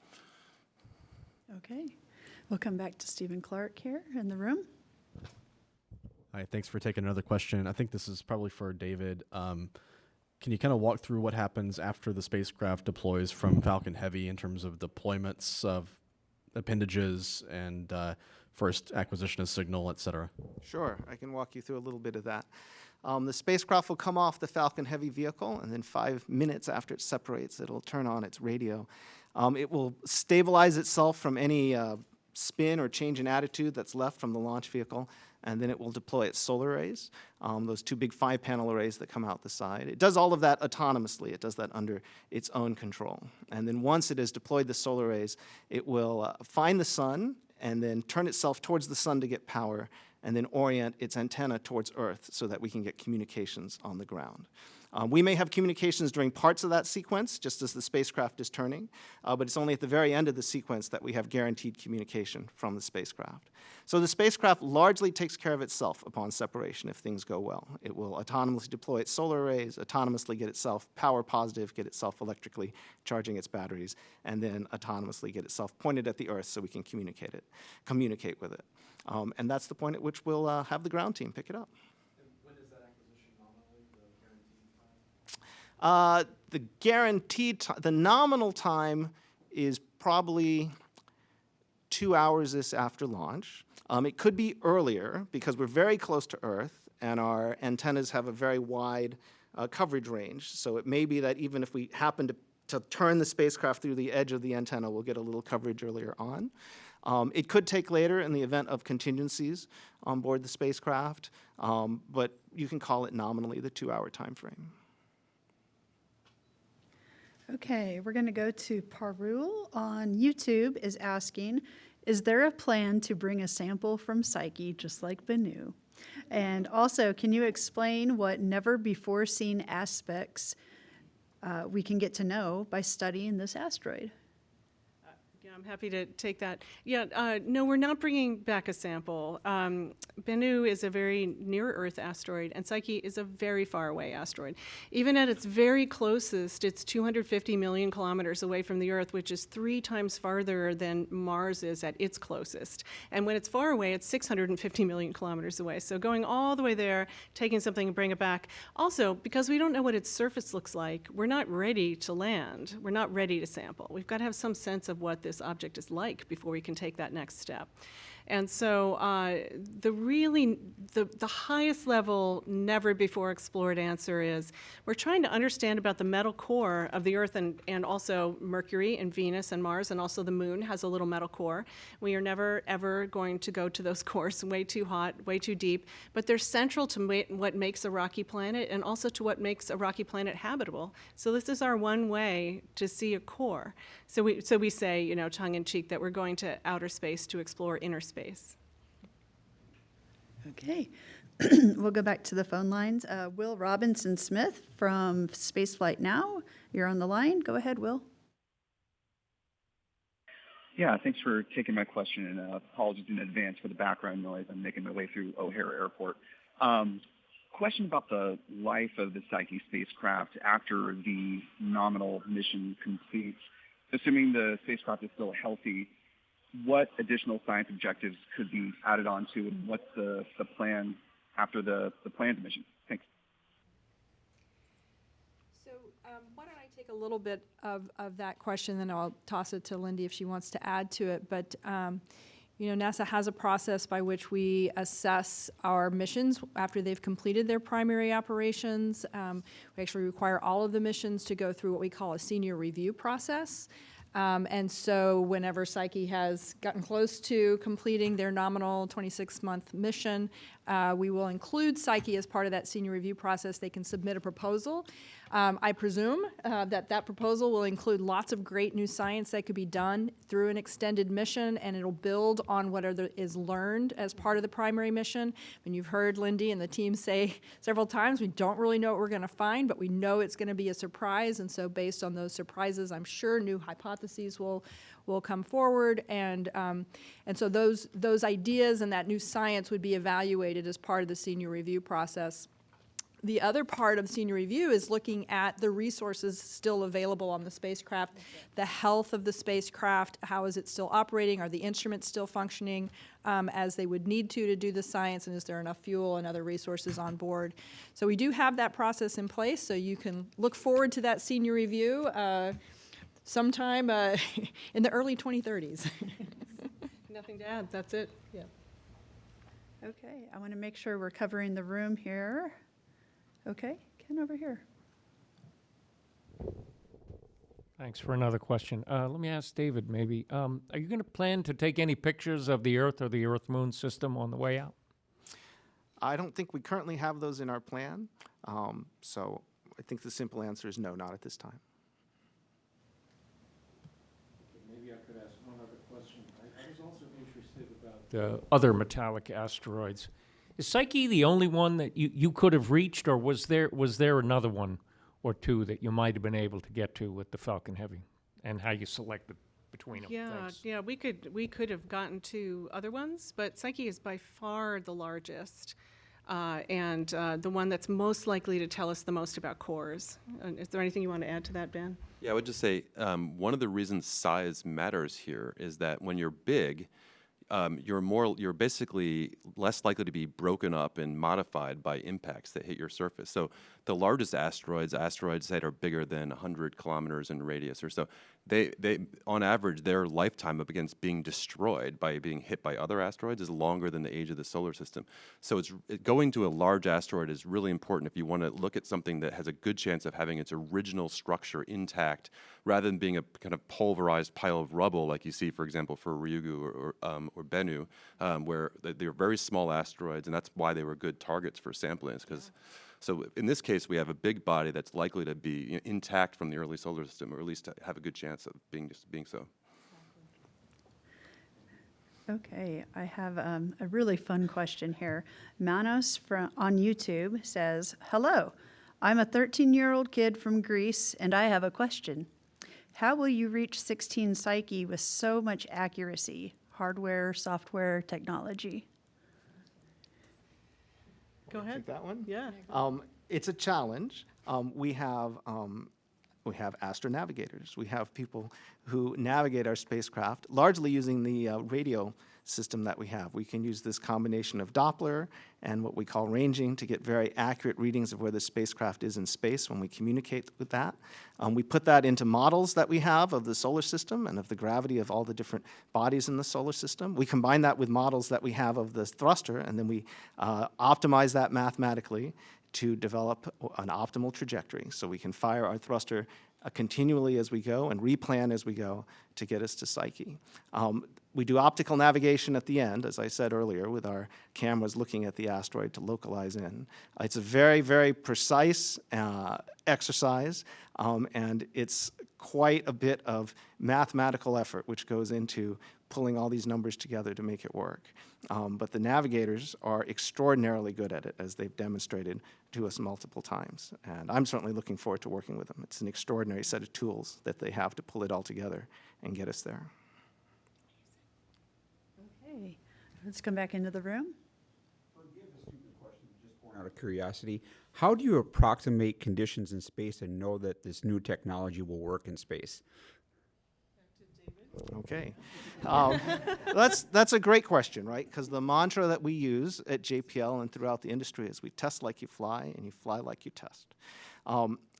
Okay. We'll come back to Stephen Clark here in the room. Hi, thanks for taking another question. I think this is probably for David. Can you kind of walk through what happens after the spacecraft deploys from Falcon Heavy in terms of deployments of appendages and first acquisition of signal, et cetera? Sure, I can walk you through a little bit of that. The spacecraft will come off the Falcon Heavy vehicle, and then 5 minutes after it separates, it'll turn on its radio. It will stabilize itself from any spin or change in attitude that's left from the launch vehicle, and then it will deploy its solar arrays, those 2 big 5-panel arrays that come out the side. It does all of that autonomously. It does that under its own control. And then once it has deployed the solar arrays, it will find the sun and then turn itself towards the sun to get power, and then orient its antenna towards Earth so that we can get communications on the ground. We may have communications during parts of that sequence, just as the spacecraft is turning, but it's only at the very end of the sequence that we have guaranteed communication from the spacecraft. So the spacecraft largely takes care of itself upon separation if things go well. It will autonomously deploy its solar arrays, autonomously get itself power positive, get itself electrically charging its batteries, and then autonomously get itself pointed at the Earth so we can communicate with it. And that's the point at which we'll have the ground team pick it up. The nominal time is probably 2 hours after launch. It could be earlier because we're very close to Earth, and our antennas have a very wide coverage range. So it may be that even if we happen to turn the spacecraft through the edge of the antenna, we'll get a little coverage earlier on. It could take later in the event of contingencies on board the spacecraft, but you can call it nominally the 2-hour time frame. Okay, we're going to go to Parul on YouTube is asking, is there a plan to bring a sample from Psyche just like Bennu? And also, can you explain what never before seen aspects we can get to know by studying this asteroid? Yeah, I'm happy to take that. Yeah, no, we're not bringing back a sample. Bennu is a very near-Earth asteroid, and Psyche is a very far-away asteroid. Even at its very closest, it's 250 million kilometers away from the Earth, which is 3 times farther than Mars is at its closest. And when it's far away, it's 650 million kilometers away. So going all the way there, taking something and bring it back. Also, because we don't know what its surface looks like, we're not ready to land. We're not ready to sample. We've got to have some sense of what this object is like before we can take that next step. And so the highest level, never before explored answer is we're trying to understand about the metal core of the Earth and also Mercury and Venus and Mars, and also the Moon has a little metal core. We are never, ever going to go to those cores, way too hot, way too deep, but they're central to what makes a rocky planet and also to what makes a rocky planet habitable. So this is our one way to see a core. So we say, you know, tongue in cheek, that we're going to outer space to explore inner space. Okay, we'll go back to the phone lines. Will Robinson Smith from Spaceflight Now, you're on the line. Go ahead, Will. Yeah, thanks for taking my question, and apologies in advance for the background noise. I'm making my way through O'Hare Airport. Question about the life of the Psyche spacecraft after the nominal mission completes. Assuming the spacecraft is still healthy, what additional science objectives could be added on to, and what's the plan after the planned mission? Thanks. So why don't I take a little bit of that question, then I'll toss it to Lindy if she wants to add to it. But you know, NASA has a process by which we assess our missions after they've completed their primary operations. We actually require all of the missions to go through what we call a senior review process. And so whenever Psyche has gotten close to completing their nominal 26-month mission, we will include Psyche as part of that senior review process. They can submit a proposal. I presume that proposal will include lots of great new science that could be done through an extended mission, and it'll build on whatever is learned as part of the primary mission. And you've heard Lindy and the team say several times, we don't really know what we're going to find, but we know it's going to be a surprise. And so based on those surprises, I'm sure new hypotheses will come forward, and so those ideas and that new science would be evaluated as part of the senior review process. The other part of senior review is looking at the resources still available on the spacecraft, the health of the spacecraft, how is it still operating, are the instruments still functioning as they would need to do the science, and is there enough fuel and other resources on board. So we do have that process in place, so you can look forward to that senior review sometime in the early 2030s. Nothing to add, that's it. Yeah. Okay, I want to make sure we're covering the room here. Okay, Ken over here. Thanks for another question. Let me ask David maybe. Are you going to plan to take any pictures of the Earth or the Earth-Moon system on the way out? I don't think we currently have those in our plan, so I think the simple answer is no, not at this time. Maybe I could ask one other question. I was also interested about other metallic asteroids. Is Psyche the only one that you could have reached, or was there another one or two that you might have been able to get to with the Falcon Heavy, and how you selected between them? Yeah, Thanks. yeah, we could have gotten to other ones, but Psyche is by far the largest and the one that's most likely to tell us the most about cores. Is there anything you want to add to that, Ben? Yeah, I would just say one of the reasons size matters here is that when you're big, you're basically less likely to be broken up and modified by impacts that hit your surface. So the largest asteroids that are bigger than 100 kilometers in radius or so, they on average, their lifetime up against being destroyed by being hit by other asteroids is longer than the age of the solar system. So going to a large asteroid is really important if you want to look at something that has a good chance of having its original structure intact, rather than being a kind of pulverized pile of rubble like you see, for example, for Ryugu or Bennu, where they're very small asteroids, and that's why they were good targets for sampling. So in this case, we have a big body that's likely to be intact from the early solar system, or at least to have a good chance of being so. Okay, I have a really fun question here. Manos on YouTube says, "Hello, I'm a 13-year-old kid from Greece, and I have a question. How will you reach 16 Psyche with so much accuracy? Hardware, software, technology?" Go ahead. Take that one? Yeah. It's a challenge. We have astronavigators. We have people who navigate our spacecraft, largely using the radio system that we have. We can use this combination of Doppler and what we call ranging to get very accurate readings of where the spacecraft is in space when we communicate with that. We put that into models that we have of the solar system and of the gravity of all the different bodies in the solar system. We combine that with models that we have of the thruster, and then we optimize that mathematically to develop an optimal trajectory. So we can fire our thruster continually as we go and replan as we go to get us to Psyche. We do optical navigation at the end, as I said earlier, with our cameras looking at the asteroid to localize in. It's a very, very precise exercise, and it's quite a bit of mathematical effort which goes into pulling all these numbers together to make it work. But the navigators are extraordinarily good at it, as they've demonstrated to us multiple times. And I'm certainly looking forward to working with them. It's an extraordinary set of tools that they have to pull it all together and get us there. Okay, let's come back into the room. Forgive the stupid question, just born out of curiosity. How do you approximate conditions in space and know that this new technology will work in space? Okay. That's a great question, right? Because the mantra that we use at JPL and throughout the industry is we test like you fly and you fly like you test.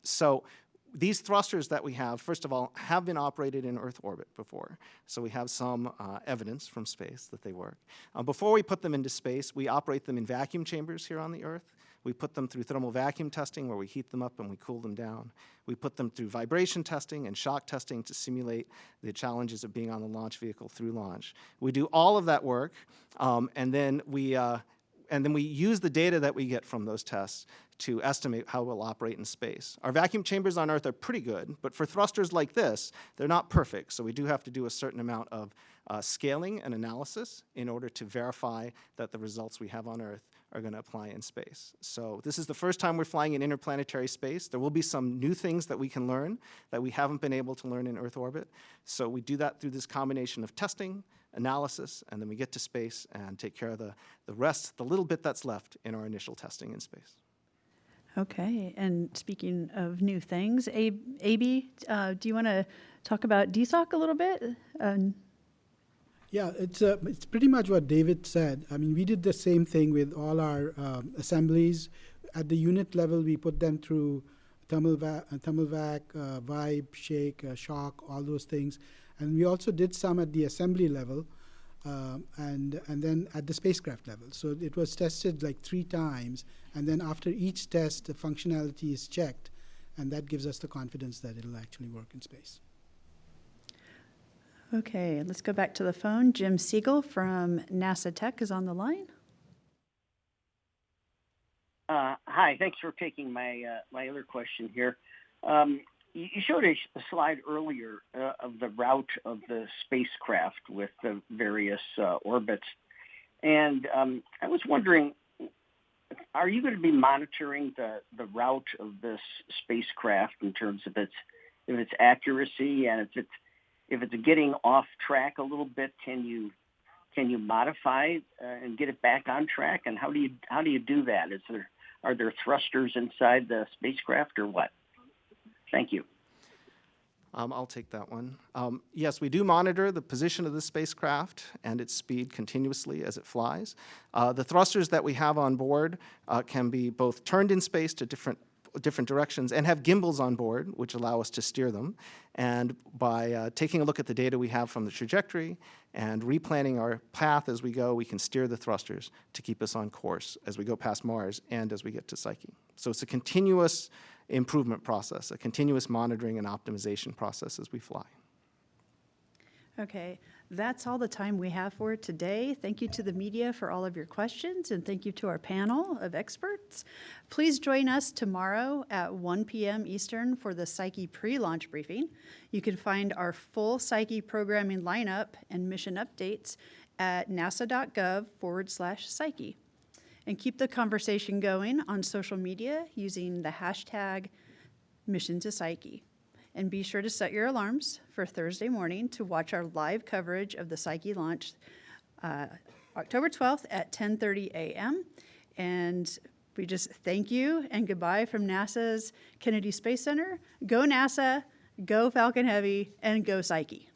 So these thrusters that we have, first of all, have been operated in Earth orbit before. So we have some evidence from space that they work. Before we put them into space, we operate them in vacuum chambers here on the Earth. We put them through thermal vacuum testing, where we heat them up and we cool them down. We put them through vibration testing and shock testing to simulate the challenges of being on the launch vehicle through launch. We do all of that work, and then we use the data that we get from those tests to estimate how we'll operate in space. Our vacuum chambers on Earth are pretty good, but for thrusters like this, they're not perfect, so we do have to do a certain amount of scaling and analysis in order to verify that the results we have on Earth are going to apply in space. So this is the first time we're flying in interplanetary space. There will be some new things that we can learn that we haven't been able to learn in Earth orbit. So we do that through this combination of testing, analysis, and then we get to space and take care of the rest, the little bit that's left in our initial testing in space. Okay, and speaking of new things, AB, do you want to talk about DSOC a little bit? Yeah, it's pretty much what David said. I mean, we did the same thing with all our assemblies. At the unit level, we put them through thermal vac, vibe, shake, shock, all those things. And we also did some at the assembly level and then at the spacecraft level. So it was tested like 3 times. And then after each test, the functionality is checked. And that gives us the confidence that it'll actually work in space. Okay, let's go back to the phone. Jim Siegel from NASA Tech is on the line. Hi, thanks for taking my other question here. You showed a slide earlier of the route of the spacecraft with the various orbits. And I was wondering, are you going to be monitoring the route of this spacecraft in terms of its accuracy, and if it's getting off track a little bit, can you modify and get it back on track? And how do you do that? Are there thrusters inside the spacecraft or what? Thank you. I'll take that one. Yes, we do monitor the position of the spacecraft and its speed continuously as it flies. The thrusters that we have on board can be both turned in space to different different directions, and have gimbals on board, which allow us to steer them. And by taking a look at the data we have from the trajectory and replanning our path as we go, we can steer the thrusters to keep us on course as we go past Mars and as we get to Psyche. So it's a continuous improvement process, a continuous monitoring and optimization process as we fly. Okay, that's all the time we have for today. Thank you to the media for all of your questions, and thank you to our panel of experts. Please join us tomorrow at 1 p.m. Eastern for the Psyche pre-launch briefing. You can find our full Psyche programming lineup and mission updates at nasa.gov/Psyche. And keep the conversation going on social media using the hashtag #MissionToPsyche. And be sure to set your alarms for Thursday morning to watch our live coverage of the Psyche launch October 12th at 10:30 a.m. And we just thank you and goodbye from NASA's Kennedy Space Center. Go NASA, go Falcon Heavy, and go Psyche.